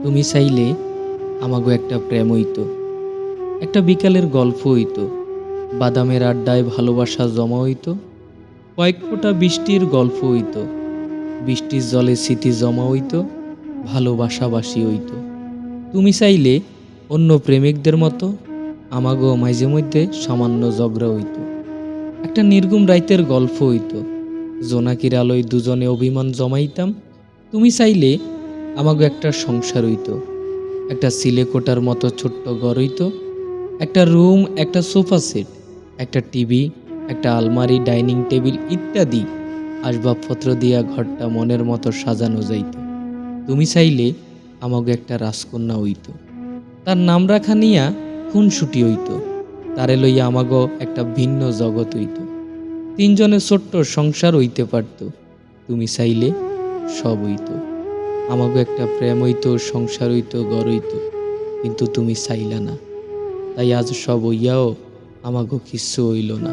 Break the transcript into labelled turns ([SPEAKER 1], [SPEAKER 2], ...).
[SPEAKER 1] তুমি চাইলে আমাগো একটা প্রেম হইতো, একটা বিকালের গল্প হইতো, বাদামের আড্ডায় ভালোবাসা জমা হইতো, কয়েক ফোঁটা বৃষ্টির গল্প হইতো, বৃষ্টির জলে স্মৃতি জমা হইতো, ভালোবাসাবাসি হইতো। তুমি চাইলে অন্য প্রেমিকদের মতো আমাগো মাঝে মধ্যে সামান্য ঝগড়া হইতো, একটা নির্গুম রাইতের গল্প হইতো, জোনাকির আলোয় দুজনে অভিমান জমাইতাম। তুমি চাইলে আমাগো একটা সংসার হইতো, একটা সিলেকোটার মতো ছোট্ট ঘর হইতো, একটা রুম, একটা সোফা সেট, একটা টিভি, একটা আলমারি, ডাইনিং টেবিল ইত্যাদি আসবাবপত্র দিয়া ঘরটা মনের মতো সাজানো যাইত। তুমি চাইলে আমাগো একটা রাজকন্যা হইতো, তার নাম রাখা নিয়া খুনসুটি হইতো, তারে লইয়া আমাগো একটা ভিন্ন জগৎ হইতো, তিনজনের ছোট্ট সংসার হইতে পারত। তুমি চাইলে সব হইতো, আমাগো একটা প্রেম হইতো, সংসার হইতো, ঘর হইতো, কিন্তু তুমি চাইলা না। তাই আজ সব হইয়াও আমাগো কিচ্ছু হইল না।